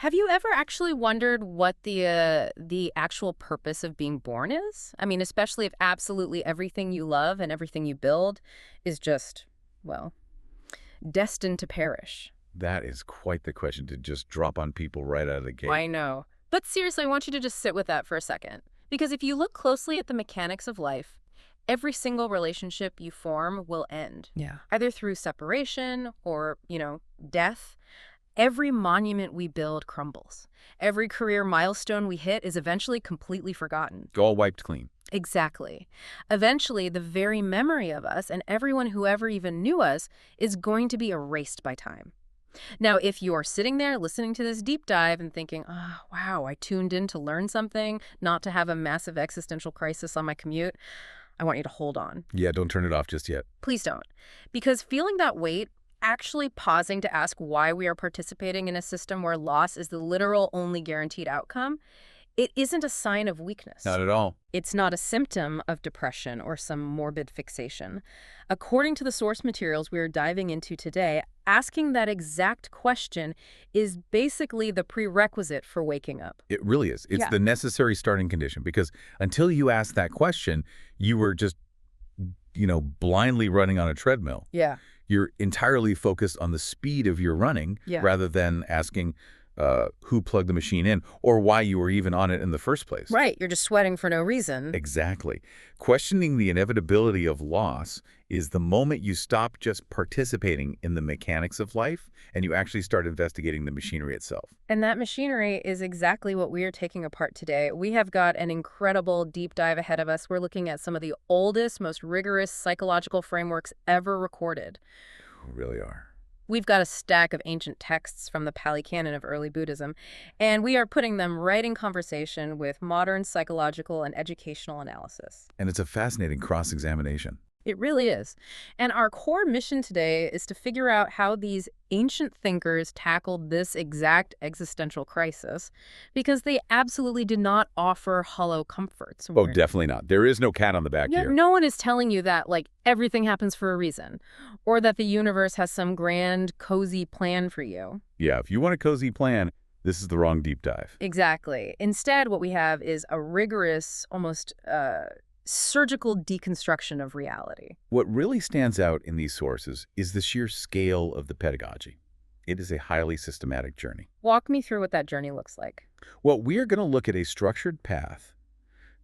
Have you ever actually wondered what the actual purpose of being born is? I mean, especially if absolutely everything you love and everything you build is just, well, destined to perish. That is quite the question to just drop on people right out of the gate. I know. But seriously, I want you to just sit with that for a second. Because if you look closely at the mechanics of life, every single relationship you form will end. Yeah. Either through separation or, death. Every monument we build crumbles. Every career milestone we hit is eventually completely forgotten. All wiped clean. Exactly. Eventually, the very memory of us and everyone who ever even knew us is going to be erased by time. Now, if you are sitting there listening to this deep dive and thinking, oh, wow, I tuned in to learn something, not to have a massive existential crisis on my commute, I want you to hold on. Yeah, don't turn it off just yet. Please don't. Because feeling that weight, actually pausing to ask why we are participating in a system where loss is the literal only guaranteed outcome, it isn't a sign of weakness. Not at all. It's not a symptom of depression or some morbid fixation. According to the source materials we are diving into today, asking that exact question is basically the prerequisite for waking up. It really is. It's Yeah. the necessary starting condition, because until you ask that question, you were just, blindly running on a treadmill. Yeah. You're entirely focused on the speed of your running rather than asking who plugged the machine in or why you were even on it in the first place. Right. You're just sweating for no reason. Exactly. Questioning the inevitability of loss is the moment you stop just participating in the mechanics of life and you actually start investigating the machinery itself. And that machinery is exactly what we are taking apart today. We have got an incredible deep dive ahead of us. We're looking at some of the oldest, most rigorous psychological frameworks ever recorded. We really are. We've got a stack of ancient texts from the Pali Canon of early Buddhism, and we are putting them right in conversation with modern psychological and educational analysis. And it's a fascinating cross-examination. It really is. And our core mission today is to figure out how these ancient thinkers tackled this exact existential crisis, because they absolutely did not offer hollow comforts. Oh, definitely not. There is no cat on the back here. No one is telling you that, everything happens for a reason, or that the universe has some grand, cozy plan for you. Yeah, if you want a cozy plan, this is the wrong deep dive. Exactly. Instead, what we have is a rigorous, almost surgical deconstruction of reality. What really stands out in these sources is the sheer scale of the pedagogy. It is a highly systematic journey. Walk me through what that journey looks like. Well, we are going to look at a structured path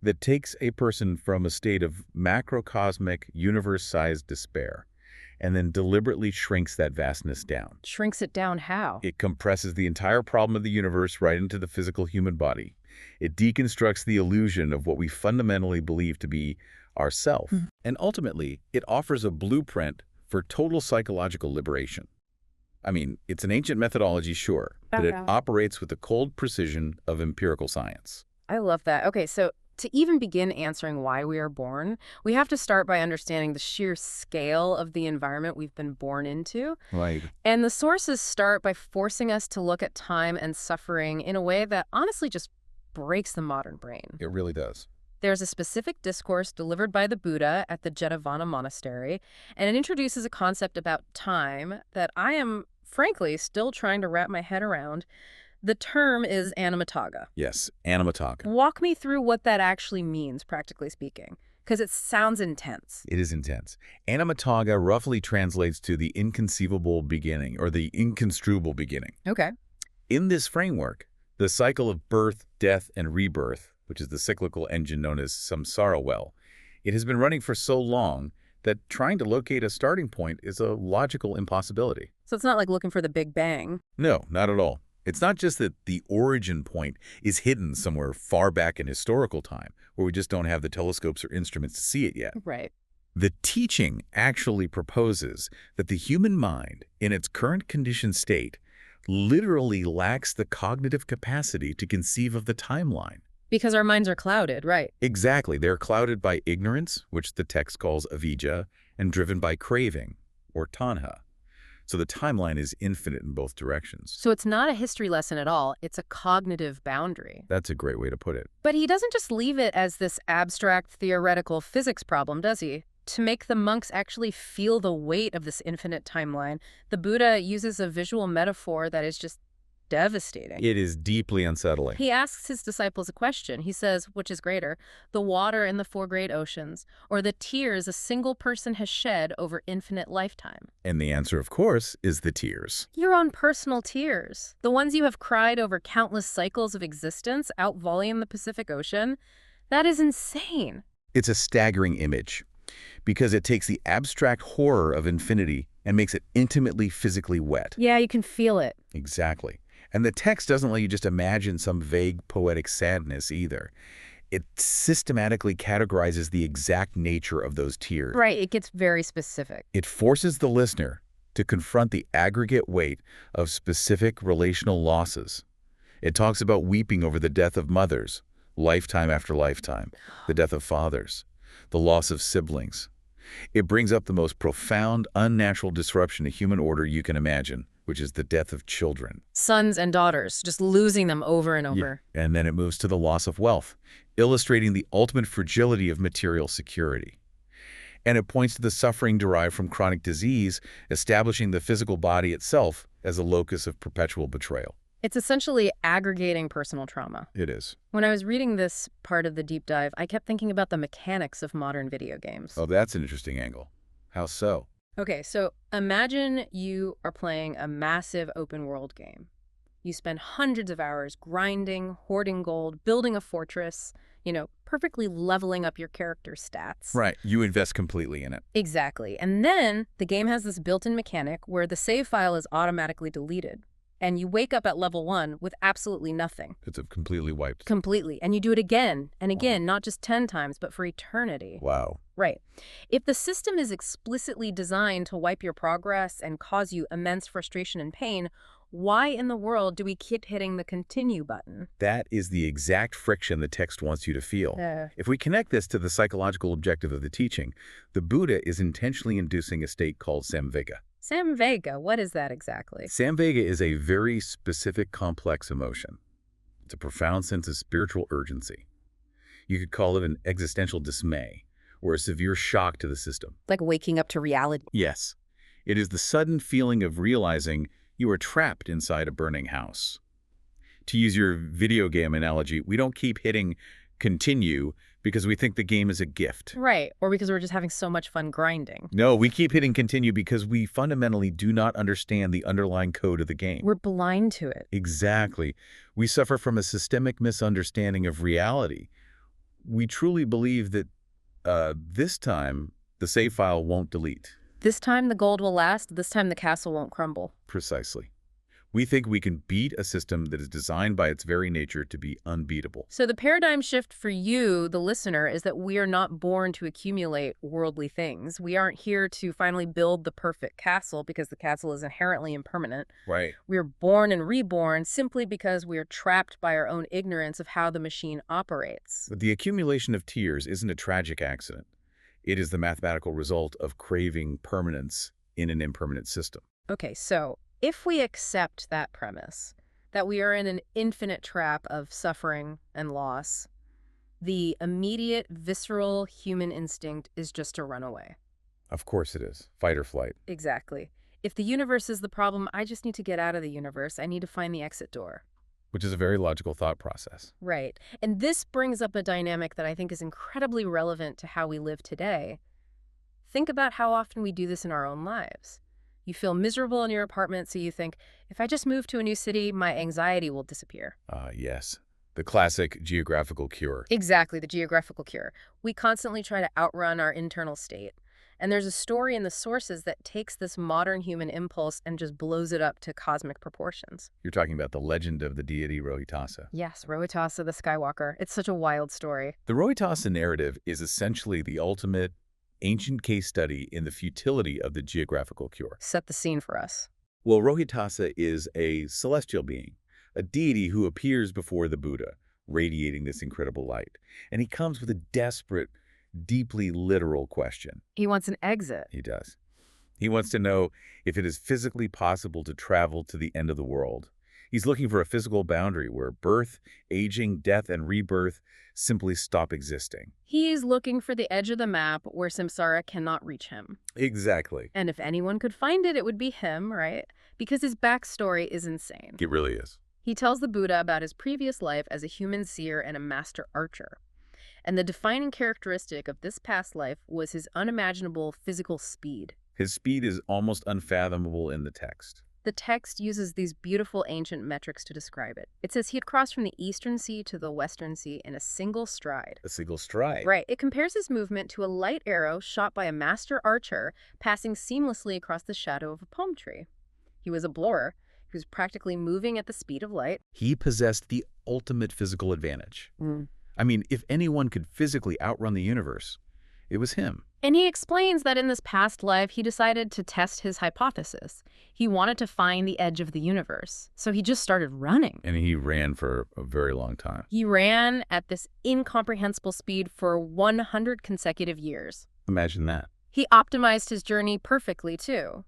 that takes a person from a state of macrocosmic, universe-sized despair and then deliberately shrinks that vastness down. Shrinks it down how? It compresses the entire problem of the universe right into the physical human body. It deconstructs the illusion of what we fundamentally believe to be ourself. And ultimately, it offers a blueprint for total psychological liberation. I mean, it's an ancient methodology, sure, but it operates with the cold precision of empirical science. I love that. Okay, so to even begin answering why we are born, we have to start by understanding the sheer scale of the environment we've been born into. Right. And the sources start by forcing us to look at time and suffering in a way that honestly just breaks the modern brain. It really does. There's a specific discourse delivered by the Buddha at the Jetavana monastery, and it introduces a concept about time that I am, frankly, still trying to wrap my head around. The term is Anattalakkhaṇa. Yes, Anattalakkhaṇa. Walk me through what that actually means, practically speaking, because it sounds intense. It is intense. Anattalakkhaṇa roughly translates to the inconceivable beginning or the inconstruable beginning. Okay. In this framework, the cycle of birth, death, and rebirth, which is the cyclical engine known as samsara well, it has been running for so long that trying to locate a starting point is a logical impossibility. So it's not like looking for the Big Bang. No, not at all. It's not just that the origin point is hidden somewhere far back in historical time, where we just don't have the telescopes or instruments to see it yet. Right. The teaching actually proposes that the human mind, in its current conditioned state, literally lacks the cognitive capacity to conceive of the timeline. Because our minds are clouded, right? Exactly. They're clouded by ignorance, which the text calls avijja, and driven by craving, or tanha. So the timeline is infinite in both directions. So it's not a history lesson at all. It's a cognitive boundary. That's a great way to put it. But he doesn't just leave it as this abstract theoretical physics problem, does he? To make the monks actually feel the weight of this infinite timeline, the Buddha uses a visual metaphor that is just devastating. It is deeply unsettling. He asks his disciples a question. He says, which is greater, the water in the four great oceans, or the tears a single person has shed over infinite lifetime? And the answer, of course, is the tears. Your own personal tears. The ones you have cried over countless cycles of existence outvolleying the Pacific Ocean. That is insane. It's a staggering image because it takes the abstract horror of infinity and makes it intimately physically wet. Yeah, you can feel it. Exactly. And the text doesn't let you just imagine some vague poetic sadness either. It systematically categorizes the exact nature of those tears. Right, it gets very specific. It forces the listener to confront the aggregate weight of specific relational losses. It talks about weeping over the death of mothers, lifetime after lifetime, the death of fathers, the loss of siblings. It brings up the most profound, unnatural disruption to human order you can imagine, which is the death of children. Sons and daughters, just losing them over and over. Yeah. And then it moves to the loss of wealth, illustrating the ultimate fragility of material security. And it points to the suffering derived from chronic disease, establishing the physical body itself as a locus of perpetual betrayal. It's essentially aggregating personal trauma. It is. When I was reading this part of the deep dive, I kept thinking about the mechanics of modern video games. Oh, that's an interesting angle. How so? Okay, so imagine you are playing a massive open world game. You spend hundreds of hours grinding, hoarding gold, building a fortress, perfectly leveling up your character's stats. Right. You invest completely in it. Exactly. And then the game has this built-in mechanic where the save file is automatically deleted. And you wake up at level 1 with absolutely nothing. It's completely wiped. Completely. And you do it again and again, not just 10 times, but for eternity. Wow. Right. If the system is explicitly designed to wipe your progress and cause you immense frustration and pain, why in the world do we keep hitting the continue button? That is the exact friction the text wants you to feel. If we connect this to the psychological objective of the teaching, the Buddha is intentionally inducing a state called samvega. Samvega, what is that exactly? Samvega is a very specific, complex emotion. It's a profound sense of spiritual urgency. You could call it an existential dismay or a severe shock to the system. Like waking up to reality. Yes. It is the sudden feeling of realizing you are trapped inside a burning house. To use your video game analogy, we don't keep hitting continue because we think the game is a gift. Right, or because we're just having so much fun grinding. No, we keep hitting continue because we fundamentally do not understand the underlying code of the game. We're blind to it. Exactly. We suffer from a systemic misunderstanding of reality. We truly believe that this time the save file won't delete. This time the gold will last, this time the castle won't crumble. Precisely. We think we can beat a system that is designed by its very nature to be unbeatable. So the paradigm shift for you, the listener, is that we are not born to accumulate worldly things. We aren't here to finally build the perfect castle because the castle is inherently impermanent. Right. We are born and reborn simply because we are trapped by our own ignorance of how the machine operates. But the accumulation of tears isn't a tragic accident. It is the mathematical result of craving permanence in an impermanent system. Okay, so if we accept that premise, that we are in an infinite trap of suffering and loss, the immediate, visceral human instinct is just to run away. Of course it is. Fight or flight. Exactly. If the universe is the problem, I just need to get out of the universe. I need to find the exit door. Which is a very logical thought process. Right. And this brings up a dynamic that I think is incredibly relevant to how we live today. Think about how often we do this in our own lives. You feel miserable in your apartment, so you think, if I just move to a new city, my anxiety will disappear. Yes. The classic geographical cure. Exactly, the geographical cure. We constantly try to outrun our internal state. And there's a story in the sources that takes this modern human impulse and just blows it up to cosmic proportions. You're talking about the legend of the deity Rohitasa. Yes, Rohitasa the Skywalker. It's such a wild story. The Rohitasa narrative is essentially the ultimate ancient case study in the futility of the geographical cure. Set the scene for us. Well, Rohitasa is a celestial being, a deity who appears before the Buddha, radiating this incredible light. And he comes with a desperate, deeply literal question. He wants an exit. He does. He wants to know if it is physically possible to travel to the end of the world. He's looking for a physical boundary where birth, aging, death, and rebirth simply stop existing. He's looking for the edge of the map where samsara cannot reach him. Exactly. And if anyone could find it, it would be him, right? Because his backstory is insane. It really is. He tells the Buddha about his previous life as a human seer and a master archer. And the defining characteristic of this past life was his unimaginable physical speed. His speed is almost unfathomable in the text. The text uses these beautiful ancient metrics to describe it. It says he had crossed from the Eastern Sea to the Western Sea in a single stride. A single stride. Right. It compares his movement to a light arrow shot by a master archer passing seamlessly across the shadow of a palm tree. He was a blower. He was practically moving at the speed of light. He possessed the ultimate physical advantage. I mean, if anyone could physically outrun the universe, it was him. And he explains that in this past life, he decided to test his hypothesis. He wanted to find the edge of the universe, so he just started running. And he ran for a very long time. He ran at this incomprehensible speed for 100 consecutive years. Imagine that. He optimized his journey perfectly, too.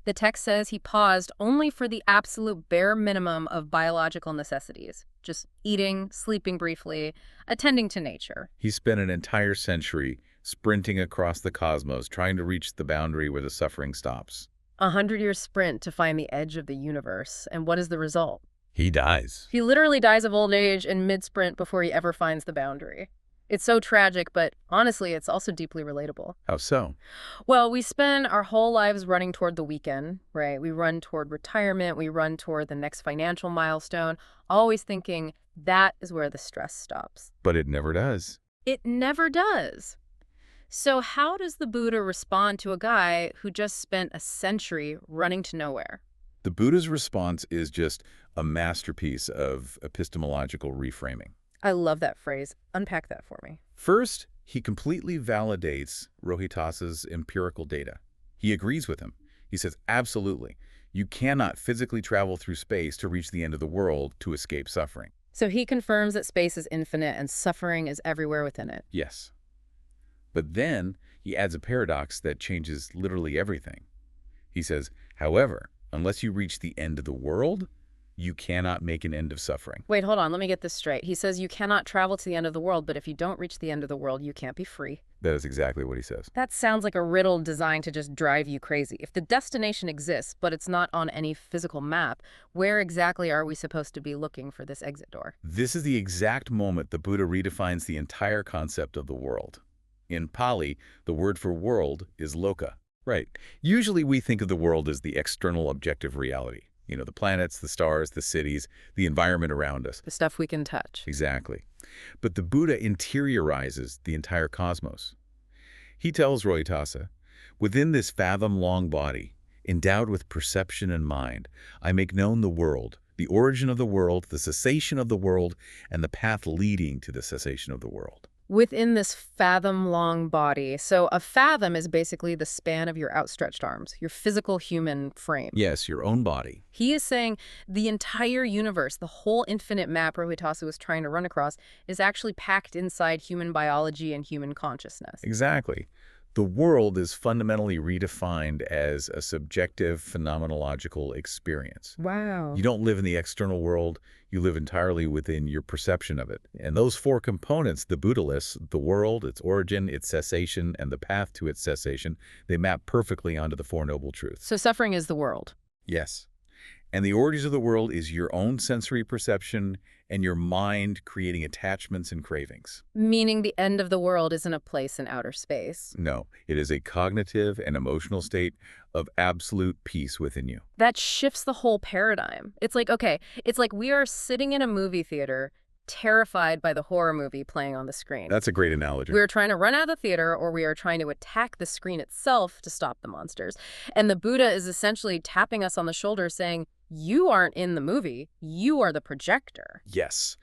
The text says he paused only for the absolute bare minimum of biological necessities, just eating, sleeping briefly, attending to nature. He spent an entire century sprinting across the cosmos, trying to reach the boundary where the suffering stops. 100-year sprint to find the edge of the universe. And what is the result? He dies. He literally dies of old age in mid-sprint before he ever finds the boundary. It's so tragic, but honestly, it's also deeply relatable. How so? Well, we spend our whole lives running toward the weekend, right? We run toward retirement. We run toward the next financial milestone, always thinking that is where the stress stops. But it never does. It never does. So how does the Buddha respond to a guy who just spent a century running to nowhere? The Buddha's response is just a masterpiece of epistemological reframing. I love that phrase. Unpack that for me. First, he completely validates Rohitasa's empirical data. He agrees with him. He says, absolutely, you cannot physically travel through space to reach the end of the world to escape suffering. So he confirms that space is infinite and suffering is everywhere within it. Yes. But then he adds a paradox that changes literally everything. He says, however, unless you reach the end of the world, you cannot make an end of suffering. Wait, hold on. Let me get this straight. He says you cannot travel to the end of the world, but if you don't reach the end of the world, you can't be free. That is exactly what he says. That sounds like a riddle designed to just drive you crazy. If the destination exists, but it's not on any physical map, where exactly are we supposed to be looking for this exit door? This is the exact moment the Buddha redefines the entire concept of the world. In Pali, the word for world is loka. Right. Usually we think of the world as the external objective reality. You know, the planets, the stars, the cities, the environment around us. The stuff we can touch. Exactly. But the Buddha interiorizes the entire cosmos. He tells Rohitasa, within this fathom-long body, endowed with perception and mind, I make known the world, the origin of the world, the cessation of the world, and the path leading to the cessation of the world. Within this fathom-long body. So a fathom is basically the span of your outstretched arms, your physical human frame. Yes, your own body. He is saying the entire universe, the whole infinite map Rohitasa was trying to run across, is actually packed inside human biology and human consciousness. Exactly. The world is fundamentally redefined as a subjective phenomenological experience. Wow. You don't live in the external world, you live entirely within your perception of it. And those four components, the Buddha lists, the world, its origin, its cessation, and the path to its cessation, they map perfectly onto the Four Noble Truths. So suffering is the world. Yes. And the origins of the world is your own sensory perception and your mind creating attachments and cravings. Meaning the end of the world isn't a place in outer space. No, it is a cognitive and emotional state of absolute peace within you. That shifts the whole paradigm. It's like, okay, it's like we are sitting in a movie theater terrified by the horror movie playing on the screen. That's a great analogy. We're trying to run out of the theater or we are trying to attack the screen itself to stop the monsters. And the Buddha is essentially tapping us on the shoulder saying, you aren't in the movie, you are the projector. Yes.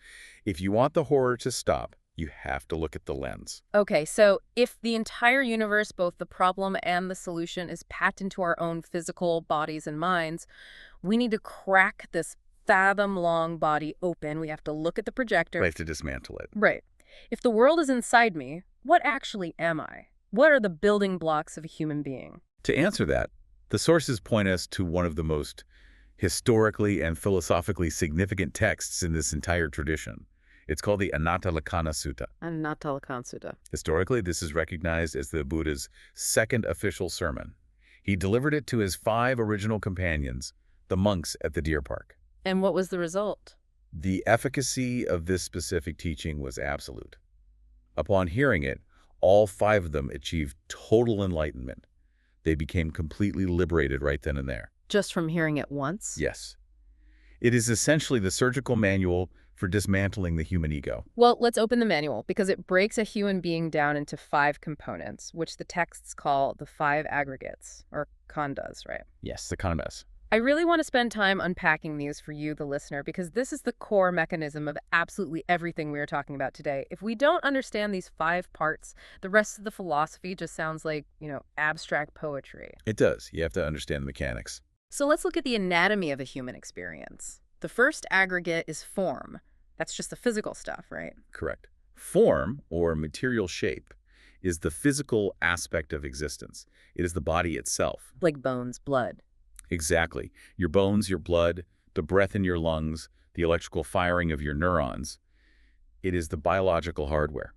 If you want the horror to stop, you have to look at the lens. Okay, so if the entire universe, both the problem and the solution, is packed into our own physical bodies and minds, we need to crack this fathom-long body open. We have to look at the projector. We have to dismantle it. Right. If the world is inside me, what actually am I? What are the building blocks of a human being? To answer that, the sources point us to one of the most historically and philosophically significant texts in this entire tradition. It's called the Anattalakkhaṇa Sutta. Anattalakkhaṇa Sutta. Historically, this is recognized as the Buddha's second official sermon. He delivered it to his 5 original companions, the monks at the deer park. And what was the result? The efficacy of this specific teaching was absolute. Upon hearing it, all 5 of them achieved total enlightenment. They became completely liberated right then and there. Just from hearing it once? Yes. It is essentially the surgical manual for dismantling the human ego. Well, let's open the manual because it breaks a human being down into 5 components, which the texts call the 5 aggregates, or khandhas, right? Yes, the khandhas. I really want to spend time unpacking these for you, the listener, because this is the core mechanism of absolutely everything we are talking about today. If we don't understand these 5 parts, the rest of the philosophy just sounds like, abstract poetry. It does. You have to understand the mechanics. So let's look at the anatomy of a human experience. The first aggregate is form. That's just the physical stuff, right? Correct. Form, or material shape, is the physical aspect of existence. It is the body itself. Like bones, blood. Exactly. Your bones, your blood, the breath in your lungs, the electrical firing of your neurons. It is the biological hardware.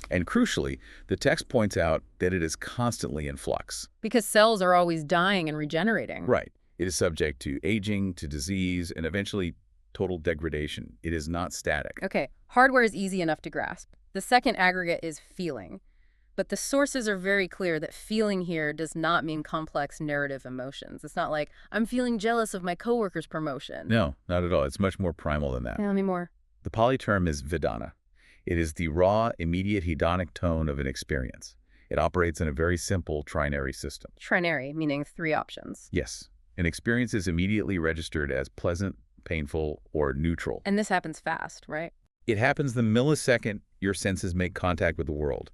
And crucially, the text points out that it is constantly in flux. Because cells are always dying and regenerating. Right. It is subject to aging, to disease, and eventually total degradation. It is not static. Okay, hardware is easy enough to grasp. The second aggregate is feeling. But the sources are very clear that feeling here does not mean complex narrative emotions. It's not like, I'm feeling jealous of my coworker's promotion. No, not at all. It's much more primal than that. Tell me more. The Pali term is Vedana. It is the raw, immediate hedonic tone of an experience. It operates in a very simple trinary system. Trinary, meaning 3 options. Yes. An experience is immediately registered as pleasant, painful, or neutral. And this happens fast, right? It happens the millisecond your senses make contact with the world.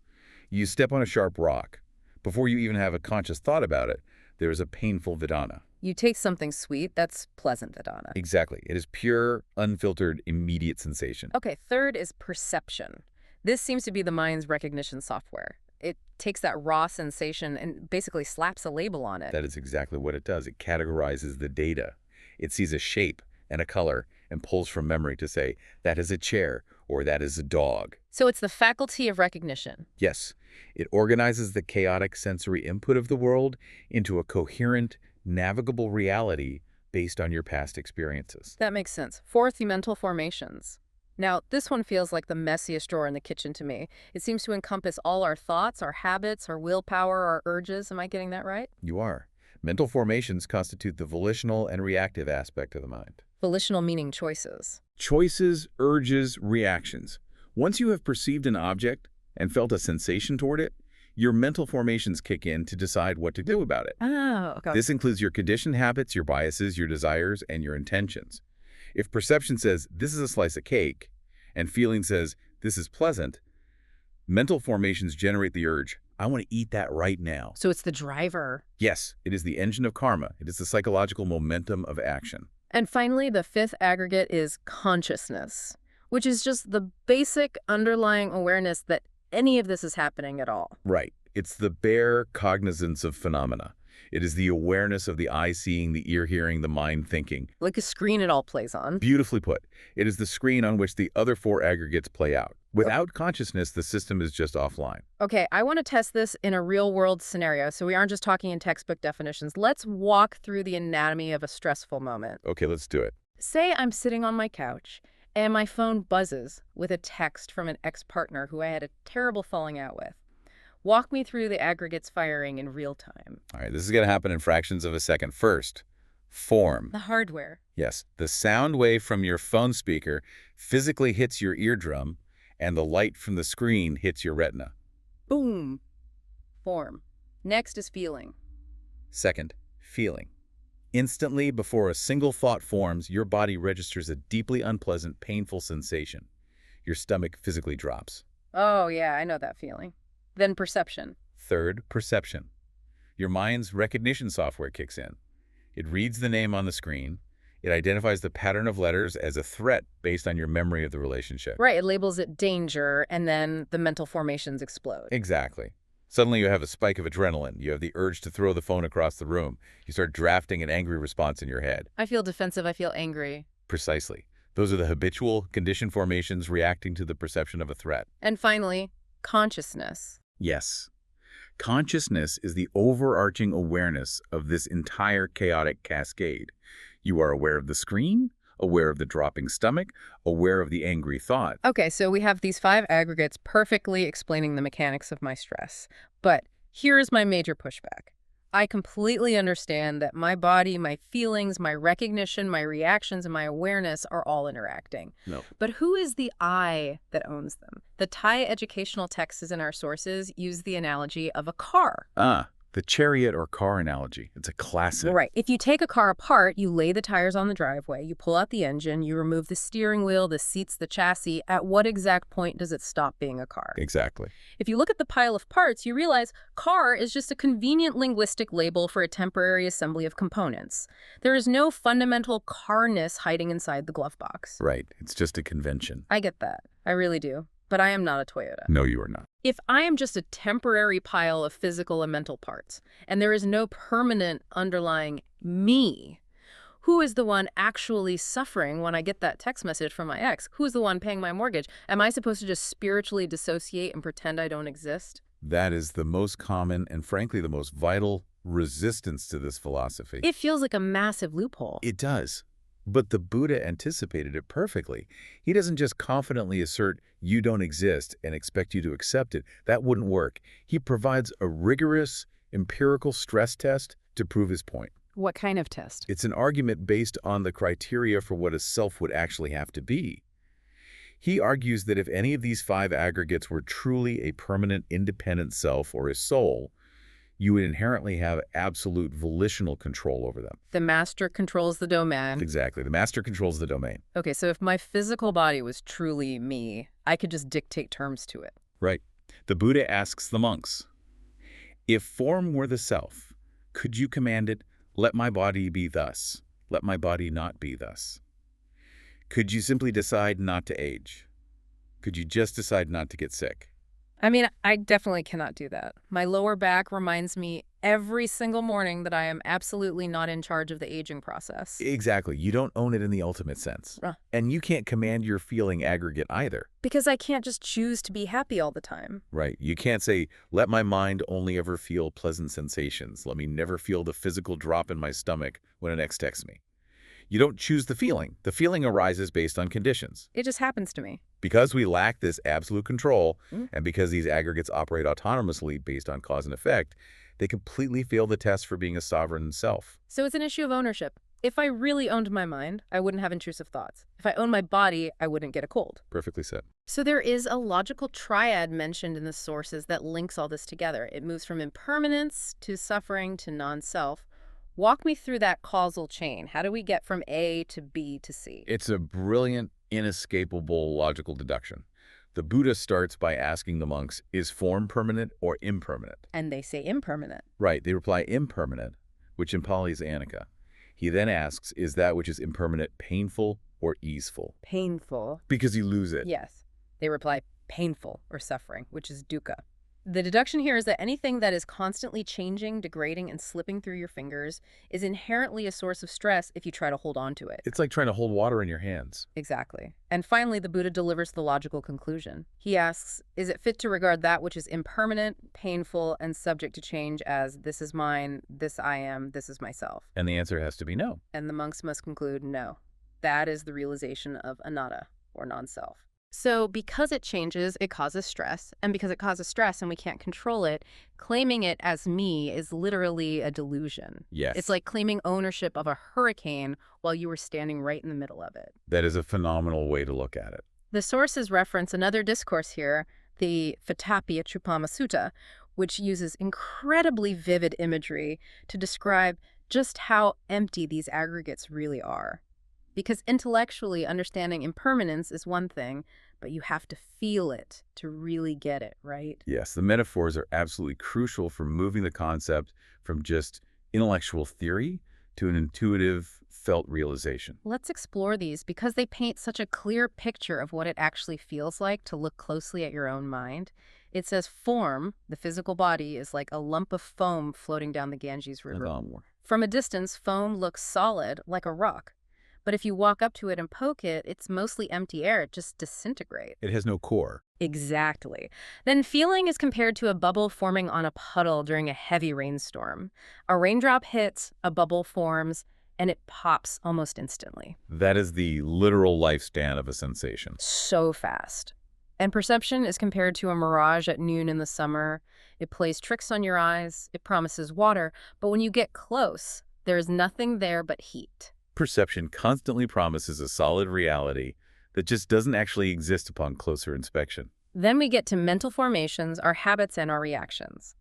You step on a sharp rock. Before you even have a conscious thought about it, there is a painful Vedana. You taste something sweet, that's pleasant Vedana. Exactly. It is pure, unfiltered, immediate sensation. Okay, third is perception. This seems to be the mind's recognition software. It takes that raw sensation and basically slaps a label on it. That is exactly what it does. It categorizes the data. It sees a shape and a color and pulls from memory to say, that is a chair or that is a dog. So it's the faculty of recognition. Yes. It organizes the chaotic sensory input of the world into a coherent, navigable reality based on your past experiences. That makes sense. Fourth, the mental formations. Now, this one feels like the messiest drawer in the kitchen to me. It seems to encompass all our thoughts, our habits, our willpower, our urges. Am I getting that right? You are. Mental formations constitute the volitional and reactive aspect of the mind. Volitional meaning choices. Choices, urges, reactions. Once you have perceived an object and felt a sensation toward it, your mental formations kick in to decide what to do about it. Oh, okay. This includes your conditioned habits, your biases, your desires, and your intentions. If perception says, this is a slice of cake, and feeling says, this is pleasant, mental formations generate the urge, I want to eat that right now. So it's the driver. Yes, it is the engine of karma. It is the psychological momentum of action. And finally, the fifth aggregate is consciousness, which is just the basic underlying awareness that any of this is happening at all. Right. It's the bare cognizance of phenomena. It is the awareness of the eye seeing, the ear hearing, the mind thinking. Like a screen it all plays on. Beautifully put. It is the screen on which the other 4 aggregates play out. Without consciousness, the system is just offline. Okay, I want to test this in a real-world scenario, so we aren't just talking in textbook definitions. Let's walk through the anatomy of a stressful moment. Okay, let's do it. Say I'm sitting on my couch, and my phone buzzes with a text from an ex-partner who I had a terrible falling out with. Walk me through the aggregates firing in real time. All right, this is going to happen in fractions of a second. First, form. The hardware. Yes, the sound wave from your phone speaker physically hits your eardrum, and the light from the screen hits your retina. Boom. Form. Next is feeling. Second, feeling. Instantly, before a single thought forms, your body registers a deeply unpleasant, painful sensation. Your stomach physically drops. Oh, yeah, I know that feeling. Then perception. Third, perception. Your mind's recognition software kicks in. It reads the name on the screen. It identifies the pattern of letters as a threat based on your memory of the relationship. Right, it labels it danger, and then the mental formations explode. Exactly. Suddenly you have a spike of adrenaline. You have the urge to throw the phone across the room. You start drafting an angry response in your head. I feel defensive, I feel angry. Precisely. Those are the habitual, conditioned formations reacting to the perception of a threat. And finally, consciousness. Yes. Consciousness is the overarching awareness of this entire chaotic cascade. You are aware of the screen, aware of the dropping stomach, aware of the angry thought. Okay, so we have these 5 aggregates perfectly explaining the mechanics of my stress. But here is my major pushback. I completely understand that my body, my feelings, my recognition, my reactions, and my awareness are all interacting. No. But who is the I that owns them? The Thai educational texts in our sources use the analogy of a car. The chariot or car analogy. It's a classic. Right. If you take a car apart, you lay the tires on the driveway, you pull out the engine, you remove the steering wheel, the seats, the chassis. At what exact point does it stop being a car? Exactly. If you look at the pile of parts, you realize car is just a convenient linguistic label for a temporary assembly of components. There is no fundamental carness hiding inside the glove box. Right. It's just a convention. I get that. I really do. But I am not a Toyota. No, you are not. If I am just a temporary pile of physical and mental parts, and there is no permanent underlying me, who is the one actually suffering when I get that text message from my ex? Who is the one paying my mortgage? Am I supposed to just spiritually dissociate and pretend I don't exist? That is the most common and, frankly, the most vital resistance to this philosophy. It feels like a massive loophole. It does. But the Buddha anticipated it perfectly. He doesn't just confidently assert you don't exist and expect you to accept it. That wouldn't work. He provides a rigorous, empirical stress test to prove his point. What kind of test? It's an argument based on the criteria for what a self would actually have to be. He argues that if any of these 5 aggregates were truly a permanent independent self or a soul, you would inherently have absolute volitional control over them. The master controls the domain. Exactly. The master controls the domain. Okay, so if my physical body was truly me, I could just dictate terms to it. Right. The Buddha asks the monks, if form were the self, could you command it, let my body be thus, let my body not be thus? Could you simply decide not to age? Could you just decide not to get sick? I mean, I definitely cannot do that. My lower back reminds me every single morning that I am absolutely not in charge of the aging process. Exactly. You don't own it in the ultimate sense. And you can't command your feeling aggregate either. Because I can't just choose to be happy all the time. Right. You can't say, let my mind only ever feel pleasant sensations. Let me never feel the physical drop in my stomach when an ex texts me. You don't choose the feeling. The feeling arises based on conditions. It just happens to me. Because we lack this absolute control, and because these aggregates operate autonomously based on cause and effect, they completely fail the test for being a sovereign self. So it's an issue of ownership. If I really owned my mind, I wouldn't have intrusive thoughts. If I owned my body, I wouldn't get a cold. Perfectly said. So there is a logical triad mentioned in the sources that links all this together. It moves from impermanence to suffering to non-self. Walk me through that causal chain. How do we get from A to B to C? It's a brilliant, inescapable logical deduction. The Buddha starts by asking the monks, is form permanent or impermanent? And they say impermanent. Right, they reply impermanent, which in Pali is Anatta. He then asks, is that which is impermanent painful or easeful? Painful. Because you lose it. Yes. They reply painful or suffering, which is dukkha. The deduction here is that anything that is constantly changing, degrading, and slipping through your fingers is inherently a source of stress if you try to hold on to it. It's like trying to hold water in your hands. Exactly. And finally, the Buddha delivers the logical conclusion. He asks, is it fit to regard that which is impermanent, painful, and subject to change as this is mine, this I am, this is myself? And the answer has to be no. And the monks must conclude no. That is the realization of anatta, or non-self. So because it changes, it causes stress. And because it causes stress and we can't control it, claiming it as me is literally a delusion. Yes. It's like claiming ownership of a hurricane while you were standing right in the middle of it. That is a phenomenal way to look at it. The sources reference another discourse here, the Punna Sutta, which uses incredibly vivid imagery to describe just how empty these aggregates really are. Because intellectually, understanding impermanence is one thing, but you have to feel it to really get it, right? Yes, the metaphors are absolutely crucial for moving the concept from just intellectual theory to an intuitive, felt realization. Let's explore these because they paint such a clear picture of what it actually feels like to look closely at your own mind. It says form, the physical body, is like a lump of foam floating down the Ganges River. From a distance, foam looks solid, like a rock. But if you walk up to it and poke it, it's mostly empty air. It just disintegrates. It has no core. Exactly. Then feeling is compared to a bubble forming on a puddle during a heavy rainstorm. A raindrop hits, a bubble forms, and it pops almost instantly. That is the literal lifespan of a sensation. So fast. And perception is compared to a mirage at noon in the summer. It plays tricks on your eyes, it promises water, but when you get close, there is nothing there but heat. Perception constantly promises a solid reality that just doesn't actually exist upon closer inspection. Then we get to mental formations, our habits, and our reactions.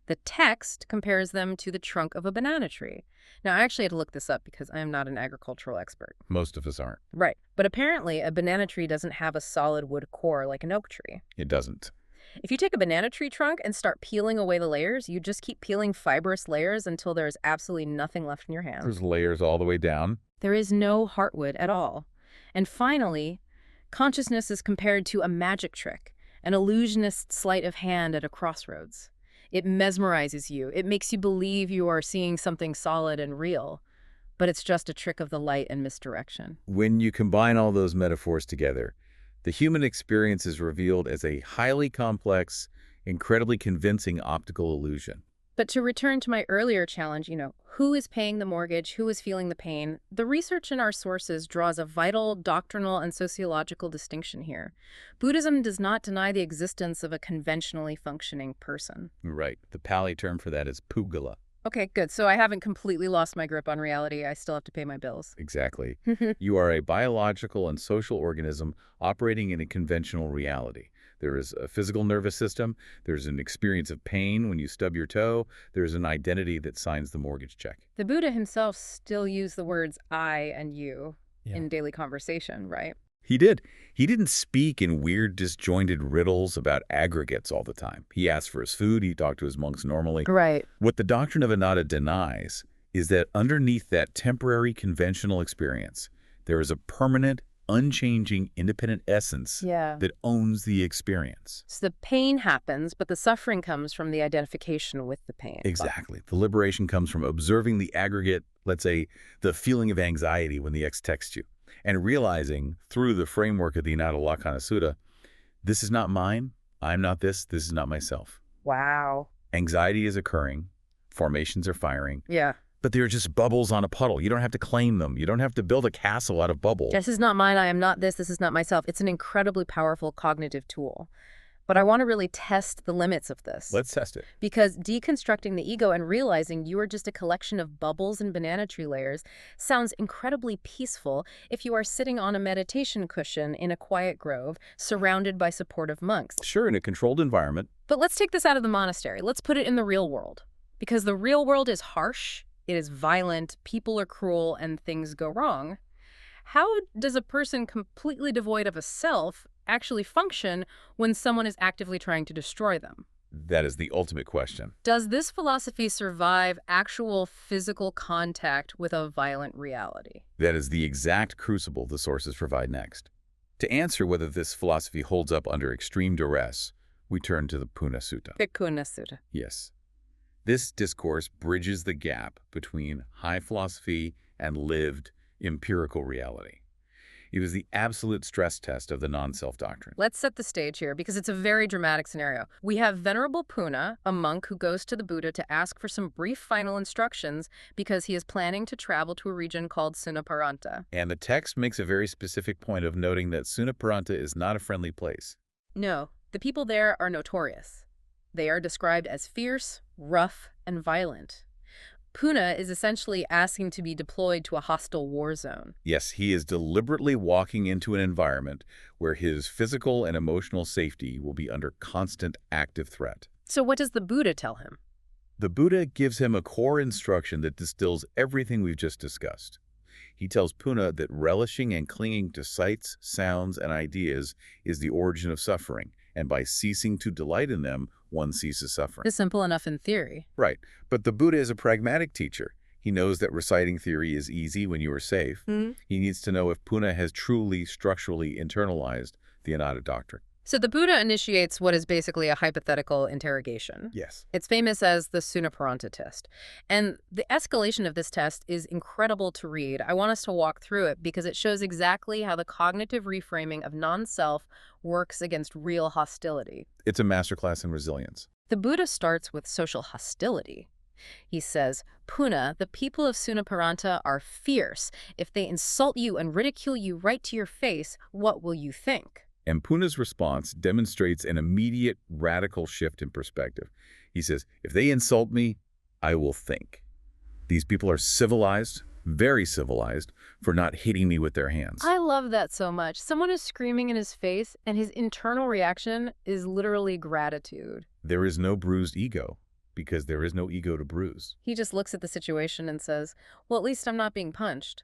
The text compares them to the trunk of a banana tree. Now, I actually had to look this up because I am not an agricultural expert. Most of us aren't. Right. But apparently, a banana tree doesn't have a solid wood core like an oak tree. It doesn't. If you take a banana tree trunk and start peeling away the layers, you just keep peeling fibrous layers until there's absolutely nothing left in your hand. There's layers all the way down. There is no heartwood at all. And finally, consciousness is compared to a magic trick, an illusionist's sleight of hand at a crossroads. It mesmerizes you. It makes you believe you are seeing something solid and real, but it's just a trick of the light and misdirection. When you combine all those metaphors together, the human experience is revealed as a highly complex, incredibly convincing optical illusion. But to return to my earlier challenge, who is paying the mortgage, who is feeling the pain, the research in our sources draws a vital doctrinal and sociological distinction here. Buddhism does not deny the existence of a conventionally functioning person. Right. The Pali term for that is pugala. Okay, good. So I haven't completely lost my grip on reality. I still have to pay my bills. Exactly. You are a biological and social organism operating in a conventional reality. There is a physical nervous system. There's an experience of pain when you stub your toe. There's an identity that signs the mortgage check. The Buddha himself still used the words I and you in daily conversation, right? He did. He didn't speak in weird, disjointed riddles about aggregates all the time. He asked for his food. He talked to his monks normally. Right. What the doctrine of Anatta denies is that underneath that temporary conventional experience, there is a permanent, unchanging, independent essence that owns the experience. So the pain happens, but the suffering comes from the identification with the pain. Exactly. The liberation comes from observing the aggregate, let's say, the feeling of anxiety when the ex texts you, and realizing through the framework of the Anattalakkhaṇa Sutta, this is not mine, I'm not this is not myself. Wow. Anxiety is occurring, formations are firing. Yeah. But they're just bubbles on a puddle. You don't have to claim them. You don't have to build a castle out of bubbles. This is not mine, I am not this is not myself. It's an incredibly powerful cognitive tool. But I want to really test the limits of this. Let's test it. Because deconstructing the ego and realizing you are just a collection of bubbles and banana tree layers sounds incredibly peaceful if you are sitting on a meditation cushion in a quiet grove surrounded by supportive monks. Sure, in a controlled environment. But let's take this out of the monastery. Let's put it in the real world. Because the real world is harsh, it is violent, people are cruel, and things go wrong. How does a person completely devoid of a self actually function when someone is actively trying to destroy them? That is the ultimate question. Does this philosophy survive actual physical contact with a violent reality? That is the exact crucible the sources provide next. To answer whether this philosophy holds up under extreme duress, we turn to the Punna Sutta. Punna Sutta. Yes. This discourse bridges the gap between high philosophy and lived empirical reality. It was the absolute stress test of the non-self doctrine. Let's set the stage here because it's a very dramatic scenario. We have Venerable Punna, a monk who goes to the Buddha to ask for some brief final instructions because he is planning to travel to a region called Sunaparanta. And the text makes a very specific point of noting that Sunaparanta is not a friendly place. No, the people there are notorious. They are described as fierce, rough, and violent. Punna is essentially asking to be deployed to a hostile war zone. Yes, he is deliberately walking into an environment where his physical and emotional safety will be under constant active threat. So what does the Buddha tell him? The Buddha gives him a core instruction that distills everything we've just discussed. He tells Punna that relishing and clinging to sights, sounds, and ideas is the origin of suffering, and by ceasing to delight in them, one ceases suffering. It's simple enough in theory. Right, but the Buddha is a pragmatic teacher. He knows that reciting theory is easy when you are safe. He needs to know if Punna has truly structurally internalized the Anatta doctrine. So the Buddha initiates what is basically a hypothetical interrogation. Yes. It's famous as the Sunaparanta test. And the escalation of this test is incredible to read. I want us to walk through it because it shows exactly how the cognitive reframing of non-self works against real hostility. It's a masterclass in resilience. The Buddha starts with social hostility. He says, Punna, the people of Sunaparanta are fierce. If they insult you and ridicule you right to your face, what will you think? And Punna's response demonstrates an immediate, radical shift in perspective. He says, if they insult me, I will think. These people are civilized, very civilized, for not hitting me with their hands. I love that so much. Someone is screaming in his face, and his internal reaction is literally gratitude. There is no bruised ego, because there is no ego to bruise. He just looks at the situation and says, well, at least I'm not being punched.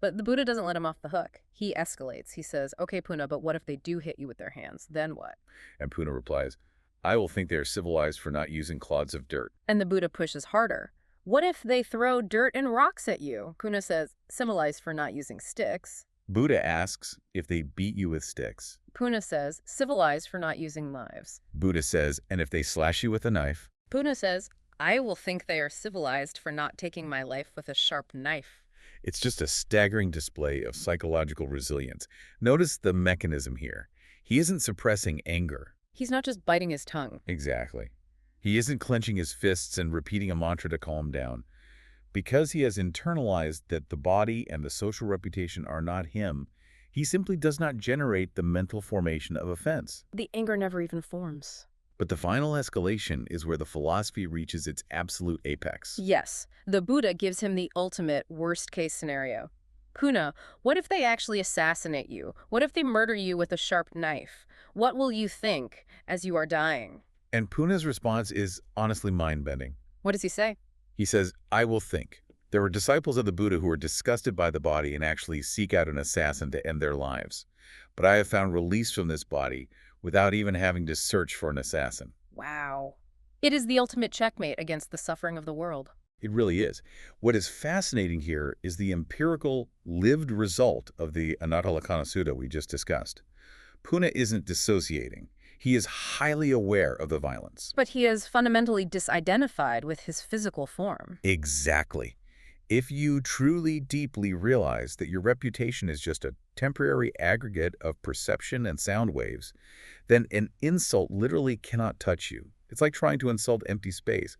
But the Buddha doesn't let him off the hook. He escalates. He says, okay, Punna, but what if they do hit you with their hands? Then what? And Punna replies, I will think they are civilized for not using clods of dirt. And the Buddha pushes harder. What if they throw dirt and rocks at you? Punna says, civilized for not using sticks. Buddha asks if they beat you with sticks. Punna says, civilized for not using knives. Buddha says, and if they slash you with a knife? Punna says, I will think they are civilized for not taking my life with a sharp knife. It's just a staggering display of psychological resilience. Notice the mechanism here. He isn't suppressing anger. He's not just biting his tongue. Exactly. He isn't clenching his fists and repeating a mantra to calm down. Because he has internalized that the body and the social reputation are not him, he simply does not generate the mental formation of offense. The anger never even forms. But the final escalation is where the philosophy reaches its absolute apex. Yes, the Buddha gives him the ultimate worst-case scenario. Punna, what if they actually assassinate you? What if they murder you with a sharp knife? What will you think as you are dying? And Punna's response is honestly mind-bending. What does he say? He says, I will think. There were disciples of the Buddha who were disgusted by the body and actually seek out an assassin to end their lives. But I have found release from this body without even having to search for an assassin. Wow. It is the ultimate checkmate against the suffering of the world. It really is. What is fascinating here is the empirical, lived result of the Anattalakkhaṇa Sutta we just discussed. Punna isn't dissociating. He is highly aware of the violence. But he is fundamentally disidentified with his physical form. Exactly. If you truly, deeply realize that your reputation is just a temporary aggregate of perception and sound waves, then an insult literally cannot touch you. It's like trying to insult empty space.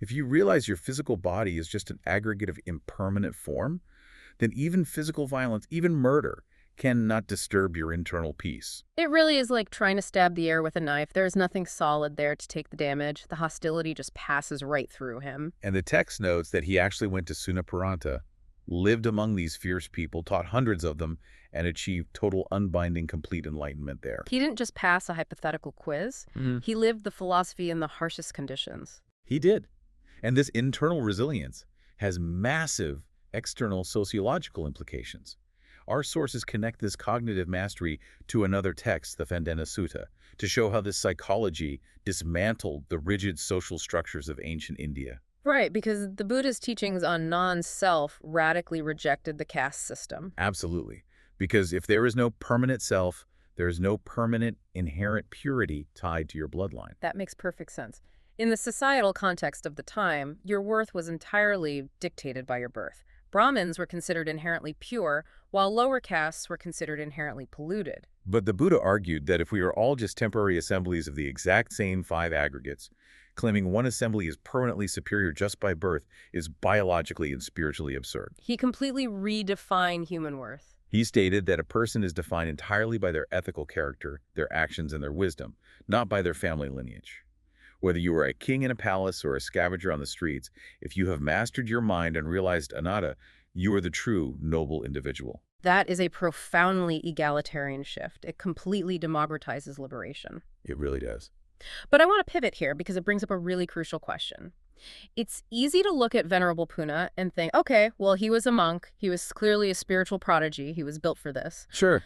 If you realize your physical body is just an aggregate of impermanent form, then even physical violence, even murder, cannot disturb your internal peace. It really is like trying to stab the air with a knife. There is nothing solid there to take the damage. The hostility just passes right through him. And the text notes that he actually went to Sunaparanta, lived among these fierce people, taught hundreds of them, and achieved total unbinding complete enlightenment there. He didn't just pass a hypothetical quiz. He lived the philosophy in the harshest conditions. He did. And this internal resilience has massive external sociological implications. Our sources connect this cognitive mastery to another text, the Punna Sutta, to show how this psychology dismantled the rigid social structures of ancient India. Right, because the Buddha's teachings on non-self radically rejected the caste system. Absolutely. Because if there is no permanent self, there is no permanent inherent purity tied to your bloodline. That makes perfect sense. In the societal context of the time, your worth was entirely dictated by your birth. Brahmins were considered inherently pure, while lower castes were considered inherently polluted. But the Buddha argued that if we are all just temporary assemblies of the exact same 5 aggregates, claiming one assembly is permanently superior just by birth is biologically and spiritually absurd. He completely redefined human worth. He stated that a person is defined entirely by their ethical character, their actions, and their wisdom, not by their family lineage. Whether you are a king in a palace or a scavenger on the streets, if you have mastered your mind and realized anatta, you are the true, noble individual. That is a profoundly egalitarian shift. It completely democratizes liberation. It really does. But I want to pivot here because it brings up a really crucial question. It's easy to look at Venerable Punna and think, okay, well, he was a monk. He was clearly a spiritual prodigy. He was built for this. Sure.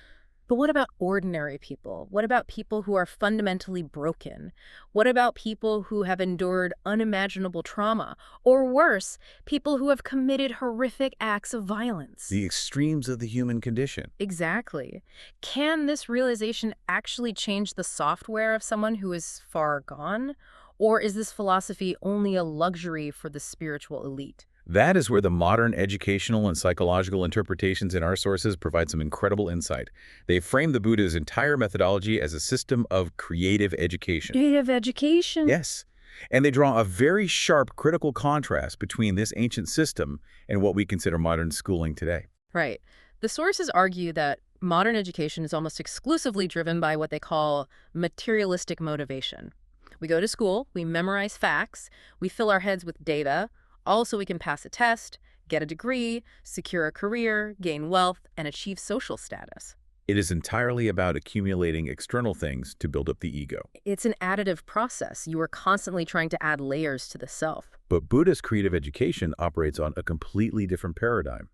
But what about ordinary people? What about people who are fundamentally broken? What about people who have endured unimaginable trauma? Or worse, people who have committed horrific acts of violence? The extremes of the human condition. Exactly. Can this realization actually change the software of someone who is far gone? Or is this philosophy only a luxury for the spiritual elite? That is where the modern educational and psychological interpretations in our sources provide some incredible insight. They frame the Buddha's entire methodology as a system of creative education. Creative education? Yes. And they draw a very sharp critical contrast between this ancient system and what we consider modern schooling today. Right. The sources argue that modern education is almost exclusively driven by what they call materialistic motivation. We go to school, we memorize facts, we fill our heads with data, all so we can pass a test, get a degree, secure a career, gain wealth, and achieve social status. It is entirely about accumulating external things to build up the ego. It's an additive process. You are constantly trying to add layers to the self. But Buddhist creative education operates on a completely different paradigm.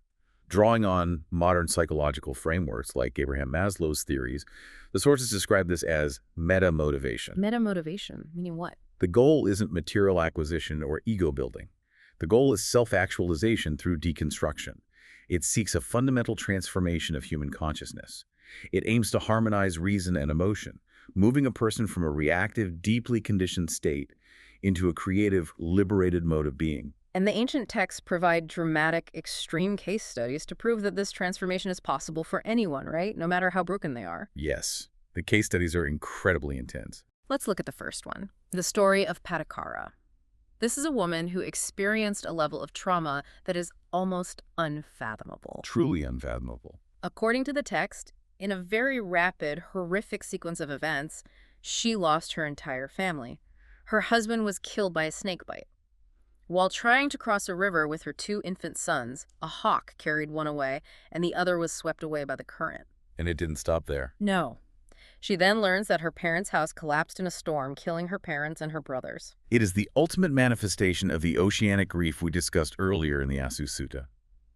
Drawing on modern psychological frameworks like Abraham Maslow's theories, the sources describe this as meta-motivation. Meta-motivation, meaning what? The goal isn't material acquisition or ego building. The goal is self-actualization through deconstruction. It seeks a fundamental transformation of human consciousness. It aims to harmonize reason and emotion, moving a person from a reactive, deeply conditioned state into a creative, liberated mode of being. And the ancient texts provide dramatic, extreme case studies to prove that this transformation is possible for anyone, right? No matter how broken they are. Yes, the case studies are incredibly intense. Let's look at the first one, the story of Pattakara. This is a woman who experienced a level of trauma that is almost unfathomable. Truly unfathomable. According to the text, in a very rapid, horrific sequence of events, she lost her entire family. Her husband was killed by a snake bite. While trying to cross a river with her 2 infant sons, a hawk carried one away, and the other was swept away by the current. And it didn't stop there. No. She then learns that her parents' house collapsed in a storm, killing her parents and her brothers. It is the ultimate manifestation of the oceanic grief we discussed earlier in the Sutta.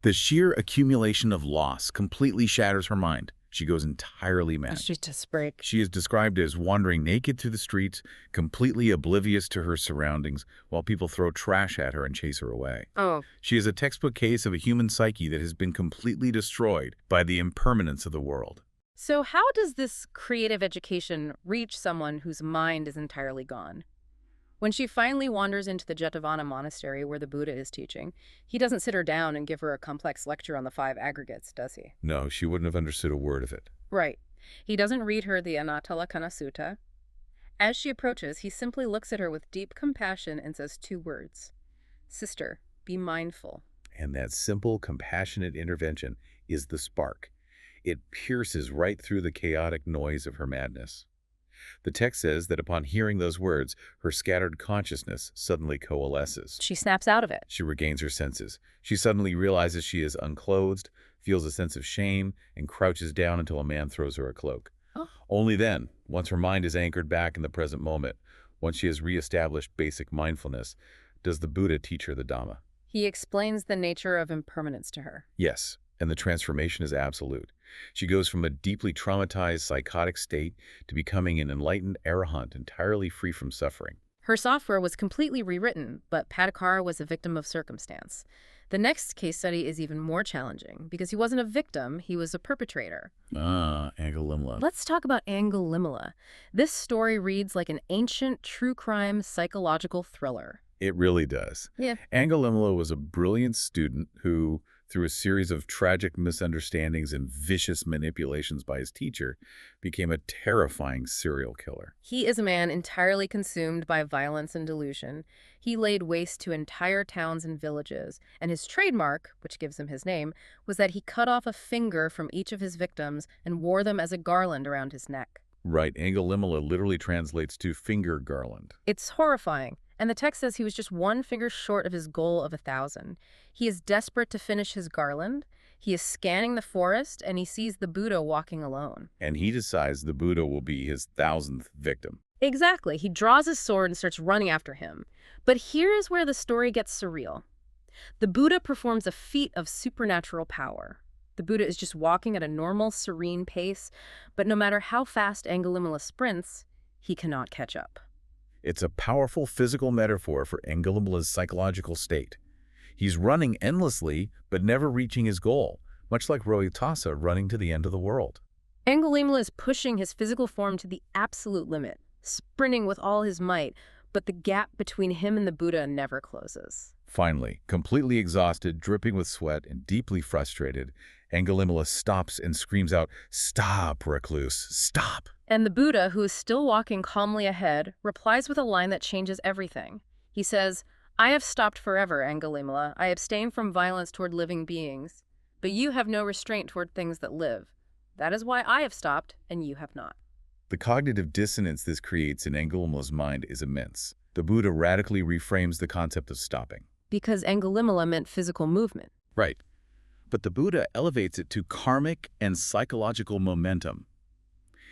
The sheer accumulation of loss completely shatters her mind. She goes entirely mad. She's just break. She is described as wandering naked through the streets, completely oblivious to her surroundings, while people throw trash at her and chase her away. Oh. She is a textbook case of a human psyche that has been completely destroyed by the impermanence of the world. So how does this creative education reach someone whose mind is entirely gone? When she finally wanders into the Jetavana monastery where the Buddha is teaching, he doesn't sit her down and give her a complex lecture on the 5 aggregates, does he? No, she wouldn't have understood a word of it. Right. He doesn't read her the Anattalakkhaṇa Sutta. As she approaches, he simply looks at her with deep compassion and says 2 words. Sister, be mindful. And that simple, compassionate intervention is the spark. It pierces right through the chaotic noise of her madness. The text says that upon hearing those words, her scattered consciousness suddenly coalesces. She snaps out of it. She regains her senses. She suddenly realizes she is unclothed, feels a sense of shame, and crouches down until a man throws her a cloak. Oh. Only then, once her mind is anchored back in the present moment, once she has reestablished basic mindfulness, does the Buddha teach her the Dhamma. He explains the nature of impermanence to her. Yes, and the transformation is absolute. She goes from a deeply traumatized psychotic state to becoming an enlightened arahant entirely free from suffering. Her software was completely rewritten, but Pattakara was a victim of circumstance. The next case study is even more challenging because he wasn't a victim, he was a perpetrator. Angulimala. Let's talk about Angulimala. This story reads like an ancient true crime psychological thriller. It really does. Yeah. Angulimala was a brilliant student who, through a series of tragic misunderstandings and vicious manipulations by his teacher, became a terrifying serial killer. He is a man entirely consumed by violence and delusion. He laid waste to entire towns and villages, and his trademark, which gives him his name, was that he cut off a finger from each of his victims and wore them as a garland around his neck. Right, Angulimala literally translates to finger garland. It's horrifying. And the text says he was just 1 finger short of his goal of 1,000. He is desperate to finish his garland. He is scanning the forest, and he sees the Buddha walking alone. And he decides the Buddha will be his 1,000th victim. Exactly. He draws his sword and starts running after him. But here is where the story gets surreal. The Buddha performs a feat of supernatural power. The Buddha is just walking at a normal, serene pace, but no matter how fast Angulimala sprints, he cannot catch up. It's a powerful physical metaphor for Angulimala's psychological state. He's running endlessly, but never reaching his goal, much like Rohitasa running to the end of the world. Angulimala is pushing his physical form to the absolute limit, sprinting with all his might, but the gap between him and the Buddha never closes. Finally, completely exhausted, dripping with sweat, and deeply frustrated, Angulimala stops and screams out, "Stop, recluse, stop!" And the Buddha, who is still walking calmly ahead, replies with a line that changes everything. He says, "I have stopped forever, Angulimala. I abstain from violence toward living beings. But you have no restraint toward things that live. That is why I have stopped, and you have not." The cognitive dissonance this creates in Angulimala's mind is immense. The Buddha radically reframes the concept of stopping. Because Angulimala meant physical movement. Right. But the Buddha elevates it to karmic and psychological momentum.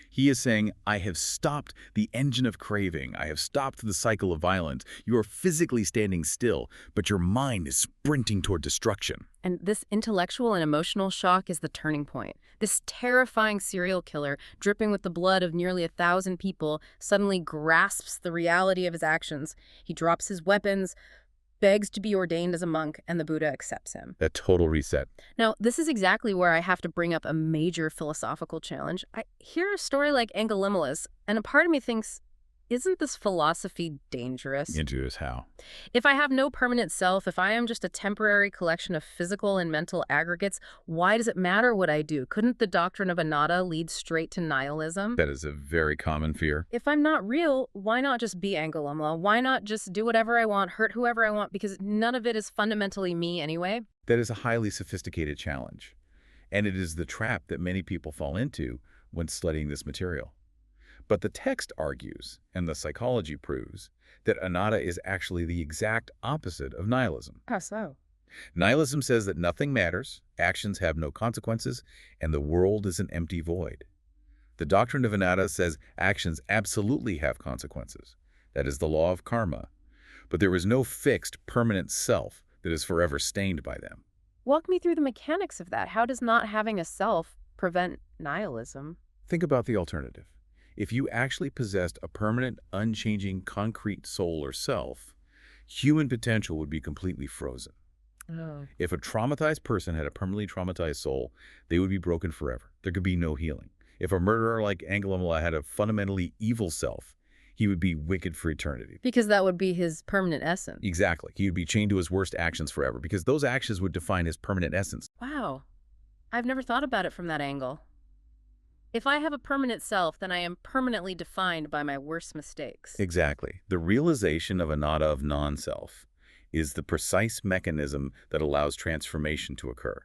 He is saying, I have stopped the engine of craving. I have stopped the cycle of violence. You are physically standing still, but your mind is sprinting toward destruction. And this intellectual and emotional shock is the turning point. This terrifying serial killer, dripping with the blood of nearly 1,000 people, suddenly grasps the reality of his actions. He drops his weapons, begs to be ordained as a monk, and the Buddha accepts him. A total reset. Now, this is exactly where I have to bring up a major philosophical challenge. I hear a story like Angulimala's, and a part of me thinks, isn't this philosophy dangerous? Into how? If I have no permanent self, if I am just a temporary collection of physical and mental aggregates, why does it matter what I do? Couldn't the doctrine of anatta lead straight to nihilism? That is a very common fear. If I'm not real, why not just be Angulimala? Why not just do whatever I want, hurt whoever I want, because none of it is fundamentally me anyway? That is a highly sophisticated challenge. And it is the trap that many people fall into when studying this material. But the text argues, and the psychology proves, that anatta is actually the exact opposite of nihilism. How so? Nihilism says that nothing matters, actions have no consequences, and the world is an empty void. The doctrine of anatta says actions absolutely have consequences. That is the law of karma. But there is no fixed, permanent self that is forever stained by them. Walk me through the mechanics of that. How does not having a self prevent nihilism? Think about the alternative. If you actually possessed a permanent, unchanging, concrete soul or self, human potential would be completely frozen. Oh. If a traumatized person had a permanently traumatized soul, they would be broken forever. There could be no healing. If a murderer like Angulimala had a fundamentally evil self, he would be wicked for eternity. Because that would be his permanent essence. Exactly. He would be chained to his worst actions forever, because those actions would define his permanent essence. Wow. I've never thought about it from that angle. If I have a permanent self, then I am permanently defined by my worst mistakes. Exactly. The realization of anatta of non-self is the precise mechanism that allows transformation to occur.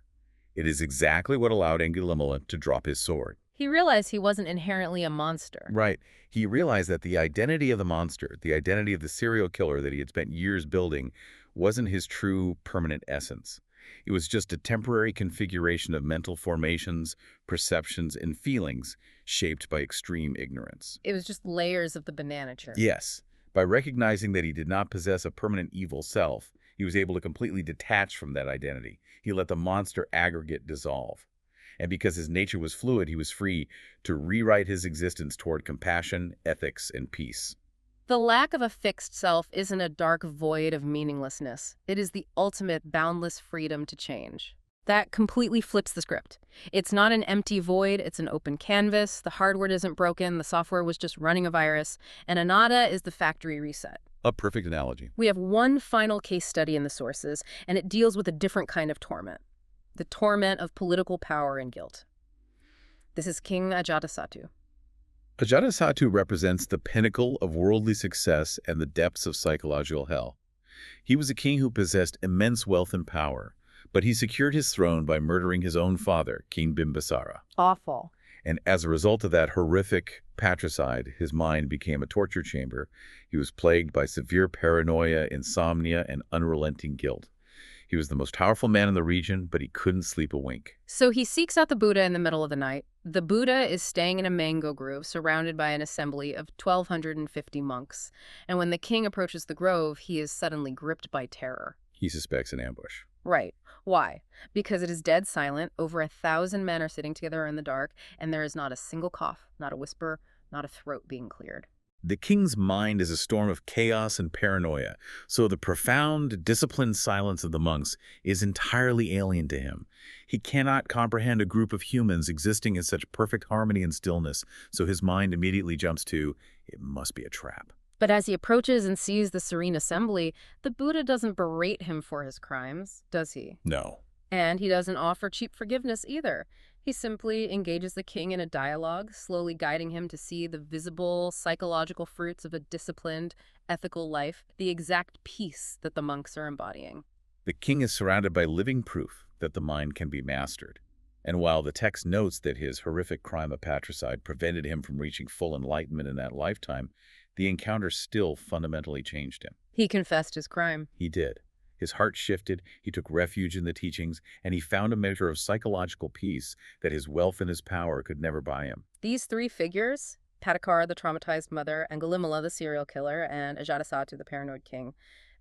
It is exactly what allowed Angulimala to drop his sword. He realized he wasn't inherently a monster. Right. He realized that the identity of the monster, the identity of the serial killer that he had spent years building, wasn't his true permanent essence. It was just a temporary configuration of mental formations, perceptions, and feelings shaped by extreme ignorance. It was just layers of the banana tree. Yes. By recognizing that he did not possess a permanent evil self, he was able to completely detach from that identity. He let the monster aggregate dissolve. And because his nature was fluid, he was free to rewrite his existence toward compassion, ethics, and peace. The lack of a fixed self isn't a dark void of meaninglessness. It is the ultimate boundless freedom to change. That completely flips the script. It's not an empty void, it's an open canvas. The hardware isn't broken, the software was just running a virus, and anatta is the factory reset. A perfect analogy. We have one final case study in the sources, and it deals with a different kind of torment. The torment of political power and guilt. This is King Ajatasattu. Ajatasattu represents the pinnacle of worldly success and the depths of psychological hell. He was a king who possessed immense wealth and power, but he secured his throne by murdering his own father, King Bimbisara. Awful. And as a result of that horrific patricide, his mind became a torture chamber. He was plagued by severe paranoia, insomnia, and unrelenting guilt. He was the most powerful man in the region, but he couldn't sleep a wink. So he seeks out the Buddha in the middle of the night. The Buddha is staying in a mango grove surrounded by an assembly of 1,250 monks. And when the king approaches the grove, he is suddenly gripped by terror. He suspects an ambush. Right. Why? Because it is dead silent. Over 1,000 men are sitting together in the dark, and there is not a single cough, not a whisper, not a throat being cleared. The king's mind is a storm of chaos and paranoia, so the profound, disciplined silence of the monks is entirely alien to him. He cannot comprehend a group of humans existing in such perfect harmony and stillness, so his mind immediately jumps to, it must be a trap. But as he approaches and sees the serene assembly, the Buddha doesn't berate him for his crimes, does he? No. And he doesn't offer cheap forgiveness either. He simply engages the king in a dialogue, slowly guiding him to see the visible psychological fruits of a disciplined, ethical life, the exact peace that the monks are embodying. The king is surrounded by living proof that the mind can be mastered. And while the text notes that his horrific crime of patricide prevented him from reaching full enlightenment in that lifetime, the encounter still fundamentally changed him. He confessed his crime. He did. His heart shifted, he took refuge in the teachings, and he found a measure of psychological peace that his wealth and his power could never buy him. These three figures, Patakara, the traumatized mother, Angulimala, the serial killer, and Ajatasattu, the paranoid king,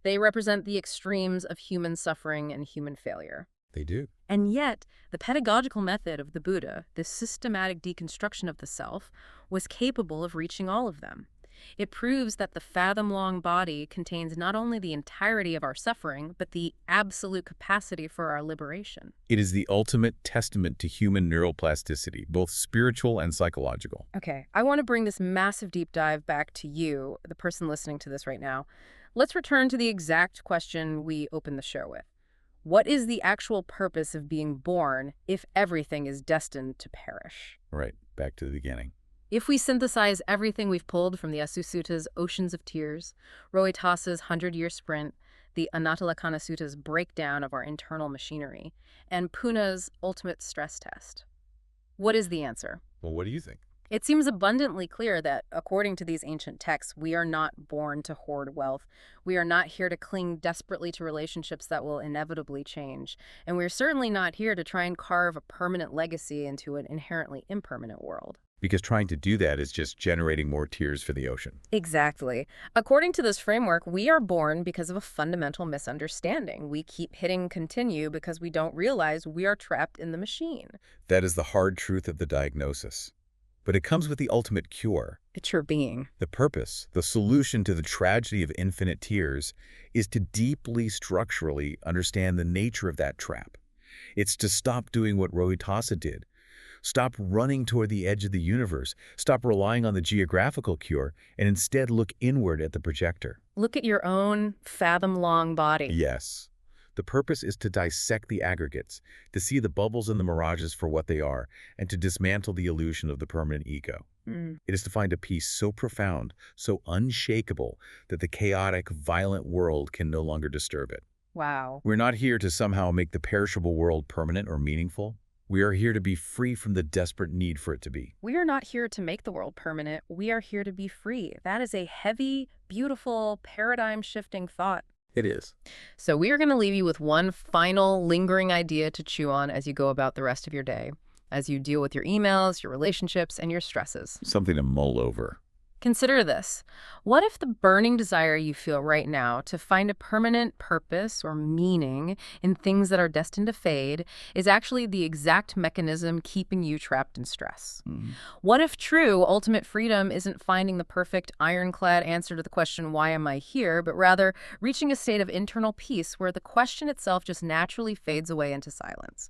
they represent the extremes of human suffering and human failure. They do. And yet, the pedagogical method of the Buddha, this systematic deconstruction of the self, was capable of reaching all of them. It proves that the fathom-long body contains not only the entirety of our suffering, but the absolute capacity for our liberation. It is the ultimate testament to human neuroplasticity, both spiritual and psychological. Okay, I want to bring this massive deep dive back to you, the person listening to this right now. Let's return to the exact question we opened the show with. What is the actual purpose of being born if everything is destined to perish? Right, back to the beginning. If we synthesize everything we've pulled from the Asusutta's Oceans of Tears, Rohitasa's 100-Year Sprint, the Anattalakkhaṇa Sutta's breakdown of our internal machinery, and Punna's ultimate stress test, what is the answer? Well, what do you think? It seems abundantly clear that, according to these ancient texts, we are not born to hoard wealth. We are not here to cling desperately to relationships that will inevitably change. And we're certainly not here to try and carve a permanent legacy into an inherently impermanent world. Because trying to do that is just generating more tears for the ocean. Exactly. According to this framework, we are born because of a fundamental misunderstanding. We keep hitting continue because we don't realize we are trapped in the machine. That is the hard truth of the diagnosis. But it comes with the ultimate cure. It's your being. The purpose, the solution to the tragedy of infinite tears, is to deeply structurally understand the nature of that trap. It's to stop doing what Rohitasa did. Stop running toward the edge of the universe. Stop relying on the geographical cure, and instead look inward at the projector. Look at your own fathom-long body. Yes. The purpose is to dissect the aggregates, to see the bubbles and the mirages for what they are, and to dismantle the illusion of the permanent ego. It is to find a peace so profound, so unshakable, that the chaotic, violent world can no longer disturb it. Wow. We're not here to somehow make the perishable world permanent or meaningful. We are here to be free from the desperate need for it to be. We are not here to make the world permanent. We are here to be free. That is a heavy, beautiful, paradigm-shifting thought. It is. So we are going to leave you with one final lingering idea to chew on as you go about the rest of your day, as you deal with your emails, your relationships, and your stresses. Something to mull over. Consider this. What if the burning desire you feel right now to find a permanent purpose or meaning in things that are destined to fade is actually the exact mechanism keeping you trapped in stress? What if true ultimate freedom isn't finding the perfect ironclad answer to the question, why am I here, but rather reaching a state of internal peace where the question itself just naturally fades away into silence?